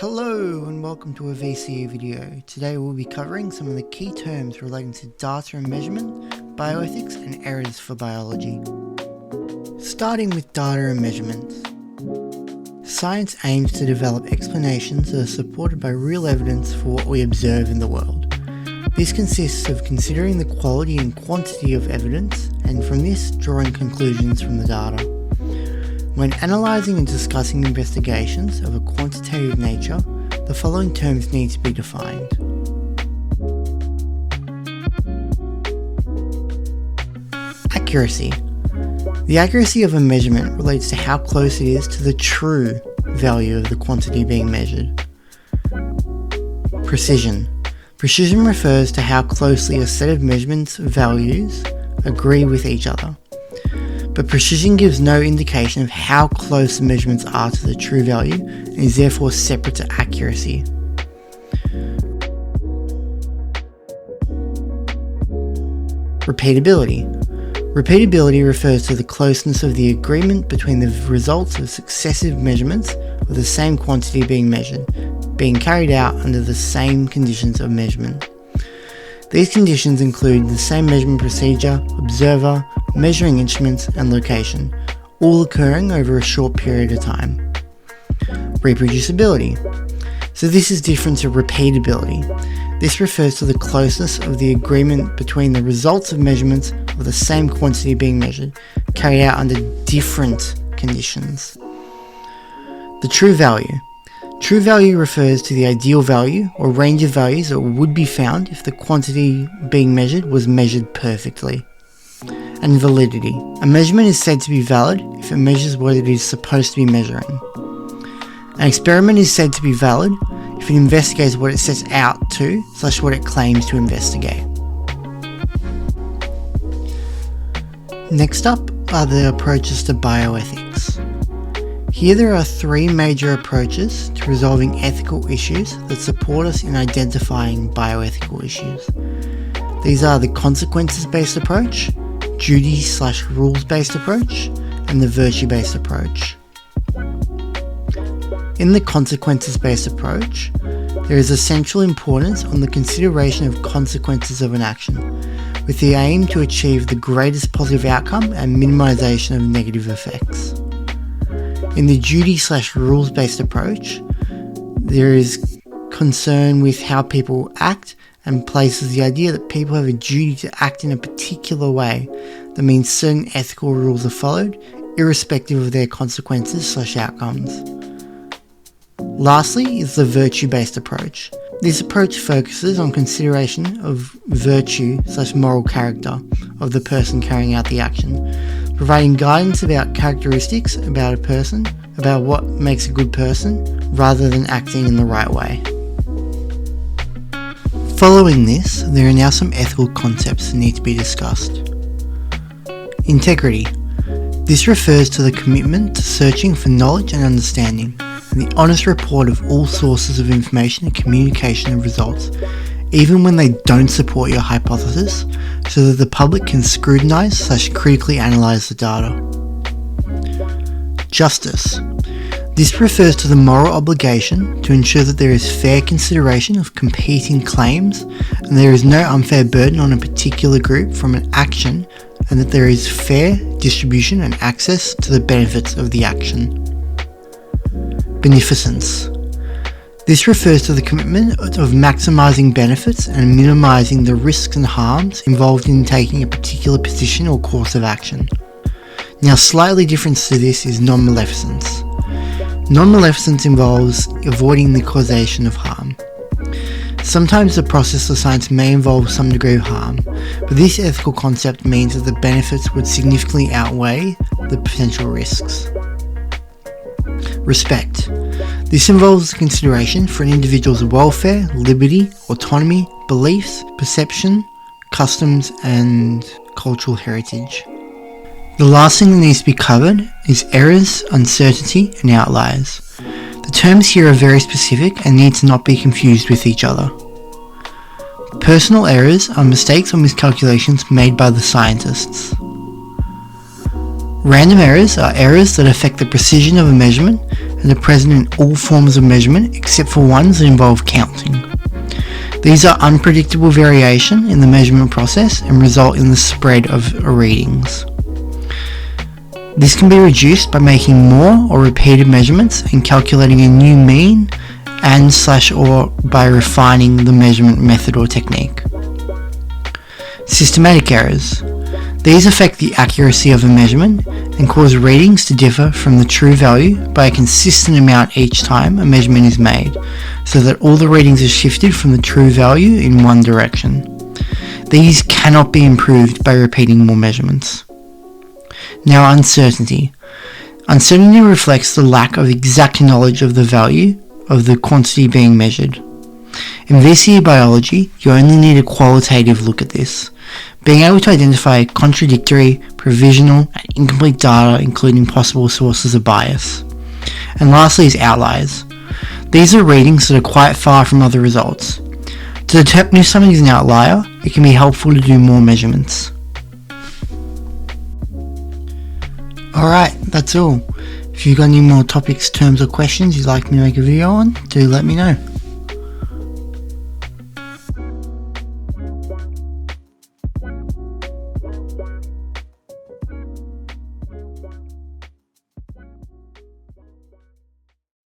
Hello and welcome to a VCE video. Today we'll be covering some of the key terms relating to data and measurement, bioethics and errors for biology. Starting with data and measurements. Science aims to develop explanations that are supported by real evidence for what we observe in the world. This consists of considering the quality and quantity of evidence and from this drawing conclusions from the data. When analysing and discussing investigations of a quantitative nature, the following terms need to be defined. Accuracy. The accuracy of a measurement relates to how close it is to the true value of the quantity being measured. Precision. Precision refers to how closely a set of measurements values agree with each other. But precision gives no indication of how close the measurements are to the true value and is therefore separate to accuracy. Repeatability. Repeatability refers to the closeness of the agreement between the results of successive measurements of the same quantity being measured, being carried out under the same conditions of measurement. These conditions include the same measurement procedure, observer, measuring instruments, and location, all occurring over a short period of time. Reproducibility. So this is different to repeatability. This refers to the closeness of the agreement between the results of measurements of the same quantity being measured, carried out under different conditions. The true value. True value refers to the ideal value or range of values that would be found if the quantity being measured was measured perfectly. And validity. A measurement is said to be valid if it measures what it is supposed to be measuring. An experiment is said to be valid if it investigates what it sets out to / what it claims to investigate. Next up are the approaches to bioethics. Here there are three major approaches to resolving ethical issues that support us in identifying bioethical issues. These are the consequences-based approach, duty/rules-based approach, and the virtue-based approach. In the consequences-based approach, there is essential importance on the consideration of consequences of an action, with the aim to achieve the greatest positive outcome and minimization of negative effects. In the duty/rules-based approach, there is concern with how people act and places the idea that people have a duty to act in a particular way that means certain ethical rules are followed, irrespective of their consequences / outcomes. Lastly is the virtue-based approach. This approach focuses on consideration of virtue / moral character of the person carrying out the action, providing guidance about characteristics about a person, about what makes a good person, rather than acting in the right way. Following this, there are now some ethical concepts that need to be discussed. Integrity. This refers to the commitment to searching for knowledge and understanding, and the honest report of all sources of information and communication of results, even when they don't support your hypothesis, so that the public can scrutinize / critically analyze the data. Justice. This refers to the moral obligation to ensure that there is fair consideration of competing claims and there is no unfair burden on a particular group from an action, and that there is fair distribution and access to the benefits of the action. Beneficence. This refers to the commitment of maximizing benefits and minimizing the risks and harms involved in taking a particular position or course of action. Now, slightly different to this is non-maleficence. Non-maleficence involves avoiding the causation of harm. Sometimes the process of science may involve some degree of harm, but this ethical concept means that the benefits would significantly outweigh the potential risks. Respect. This involves consideration for an individual's welfare, liberty, autonomy, beliefs, perception, customs, and cultural heritage. The last thing that needs to be covered is errors, uncertainty, and outliers. The terms here are very specific and need to not be confused with each other. Personal errors are mistakes or miscalculations made by the scientists. Random errors are errors that affect the precision of a measurement and are present in all forms of measurement except for ones that involve counting. These are unpredictable variation in the measurement process and result in the spread of readings. This can be reduced by making more or repeated measurements and calculating a new mean or by refining the measurement method or technique. Systematic errors. These affect the accuracy of a measurement and cause readings to differ from the true value by a consistent amount each time a measurement is made, so that all the readings are shifted from the true value in one direction. These cannot be improved by repeating more measurements. Now, uncertainty. Uncertainty reflects the lack of exact knowledge of the value of the quantity being measured. In VCE Biology, you only need a qualitative look at this, being able to identify contradictory, provisional, and incomplete data, including possible sources of bias. And lastly is outliers. These are readings that are quite far from other results. To determine if something is an outlier, it can be helpful to do more measurements. Alright, that's all. If you've got any more topics, terms, or questions you'd like me to make a video on, do let me know.